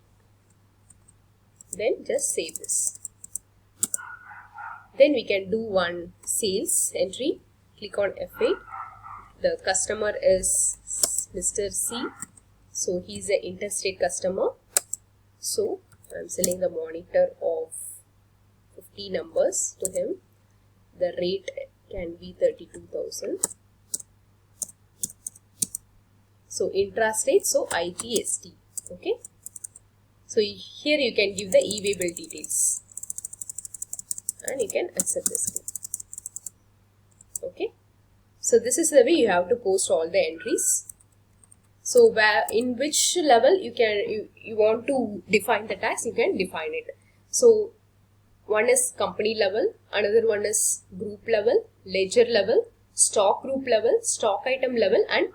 Then just save this. Then we can do one sales entry. Click on F8. The customer is Mr. C. So he is an interstate customer. So I am selling the monitor of 50 numbers to him. The rate can be 32,000. So intrastate, so IGST. Okay. So here you can give the e-way bill details and you can accept this. Okay. So this is the way you have to post all the entries. So where in which level you want to define the tax, you can define it. So one is company level, another one is group level, ledger level, stock group level, stock item level, and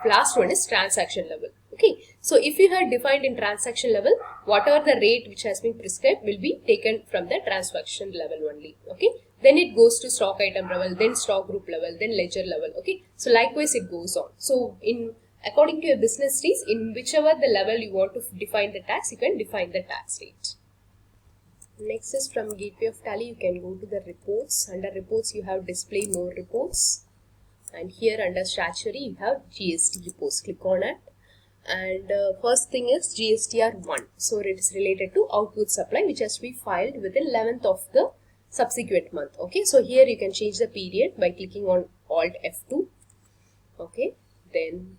last one is transaction level. Okay. So if you have defined in transaction level, whatever the rate which has been prescribed will be taken from the transaction level only. Okay. Then it goes to stock item level, then stock group level, then ledger level. Okay. So likewise it goes on. So according to your business needs, in whichever the level you want to define the tax, you can define the tax rate. Next is from Gateway of Tally, you can go to the reports. Under reports, you have display more reports. And here under statutory, you have GST reports. Click on it. And first thing is GSTR 1. So it is related to output supply, which has to be filed within 11th of the subsequent month. Okay, so here you can change the period by clicking on Alt F2. Okay, then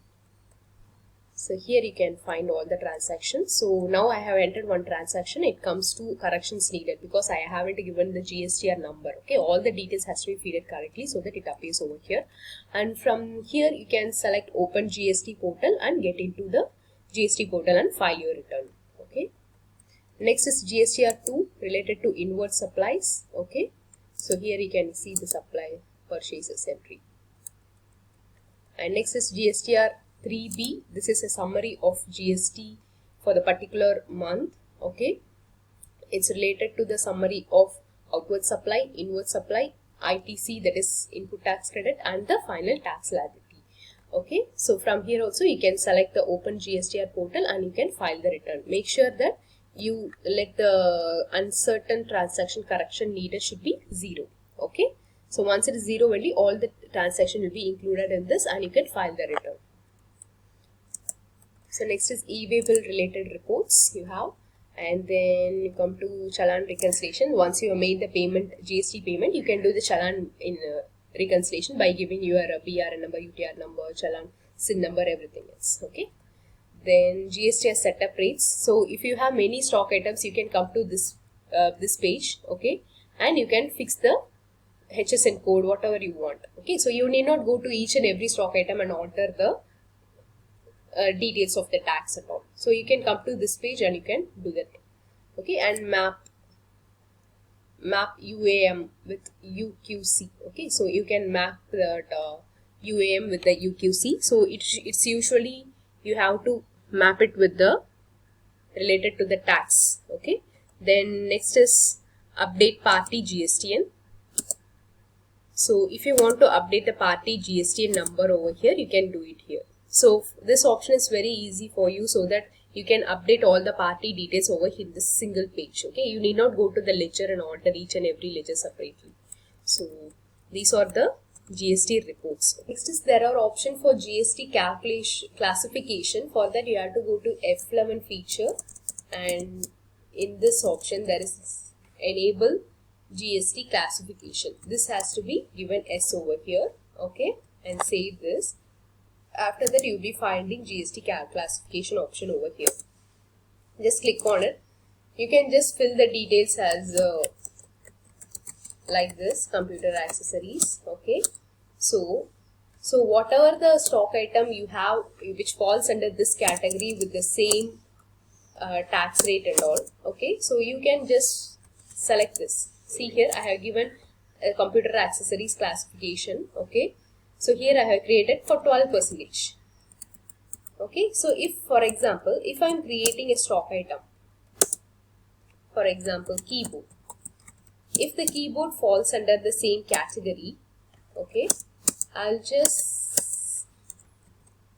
so here you can find all the transactions. So now I have entered one transaction. It comes to corrections needed because I haven't given the GSTR number. Okay, all the details has to be fed correctly so that it appears over here. And from here you can select Open GST portal and get into the GST portal and file your return. Okay. Next is GSTR 2 related to inward supplies. Okay. So here you can see the supply purchases entry. And next is GSTR 3B. This is a summary of GST for the particular month. Okay, it's related to the summary of outward supply, inward supply, ITC, that is input tax credit, and the final tax liability. Okay, so from here also you can select the Open GSTR portal and you can file the return. Make sure that you let the uncertain transaction correction needed should be 0. Okay, so once it is 0 only, all the transaction will be included in this and you can file the return. So next is e-way bill related reports you have, and then you come to challan reconciliation. Once you have made the payment, GST payment, you can do the challan in reconciliation by giving your BRN number, UTR number, challan SIN number, everything else. Okay. Then GST setup rates. So if you have many stock items, you can come to this this page. Okay, and you can fix the HSN code, whatever you want. Okay, so you need not go to each and every stock item and alter the details of the tax at all. So you can come to this page and you can do that. Okay, and map UAM with UQC. Okay, so you can map that UAM with the UQC. So it's usually you have to map it with the related to the tax. Okay, then next is update party GSTN. So if you want to update the party GSTN number over here, you can do it here. So this option is very easy for you so that you can update all the party details over here in this single page. Okay, you need not go to the ledger and alter each and every ledger separately. So these are the GST reports. Next is there are option for GST calculation classification. For that you have to go to F11 feature, and in this option there is enable GST classification. This has to be given S over here. Okay, and save this. After that, you'll be finding GST classification option over here. Just click on it. You can just fill the details as like this, computer accessories. Okay. So whatever the stock item you have which falls under this category with the same tax rate and all. Okay. So you can just select this. See here, I have given a computer accessories classification. Okay. So here I have created for 12%. Okay, so if for example, if I am creating a stock item, for example keyboard, if the keyboard falls under the same category, okay, I'll just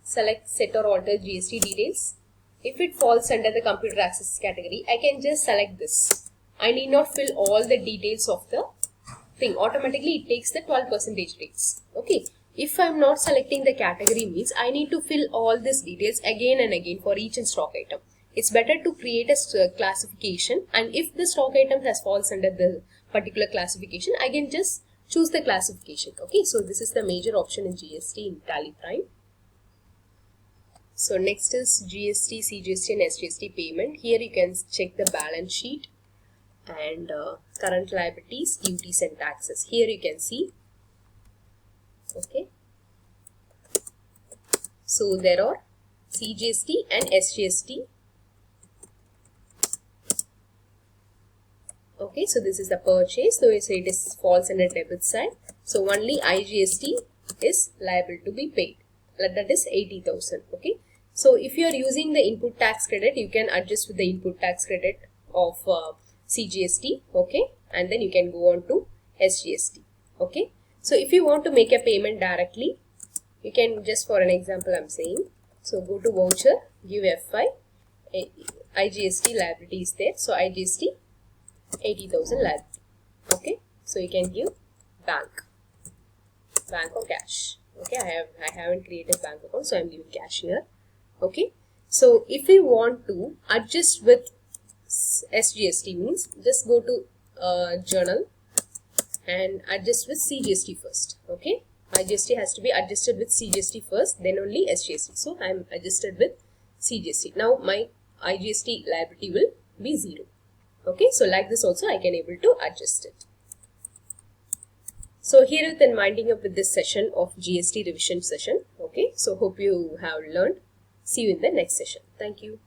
select set or alter GST details. If it falls under the computer access category, I can just select this. I need not fill all the details of the thing. Automatically it takes the 12% rates. Okay. If I am not selecting the category means I need to fill all these details again and again for each stock item. It's better to create a classification, and if the stock item has falls under the particular classification, I can just choose the classification. Okay, so this is the major option in GST in Tally Prime. So next is GST, CGST and SGST payment. Here you can check the balance sheet and current liabilities, duties and taxes. Here you can see. Okay, so there are CGST and SGST. Okay, so this is the purchase, so it is falls under debit side. So only IGST is liable to be paid. That is 80,000. Okay, so if you are using the input tax credit, you can adjust with the input tax credit of CGST. Okay, and then you can go on to SGST. Okay. So if you want to make a payment directly, you can just, for an example I'm saying, so go to voucher, give F5, IGST liability is there, so IGST 80,000 liability. Okay, so you can give bank or cash. Okay, I haven't created bank account, so I'm giving cash here. Okay, so if we want to adjust with SGST, means just go to journal and adjust with CGST first. Okay, IGST has to be adjusted with CGST first, then only SGST. So I am adjusted with CGST. Now my IGST liability will be 0. Okay, so like this also I can able to adjust it. So here is then winding up with this session of GST revision session. Okay, so hope you have learned. See you in the next session. Thank you.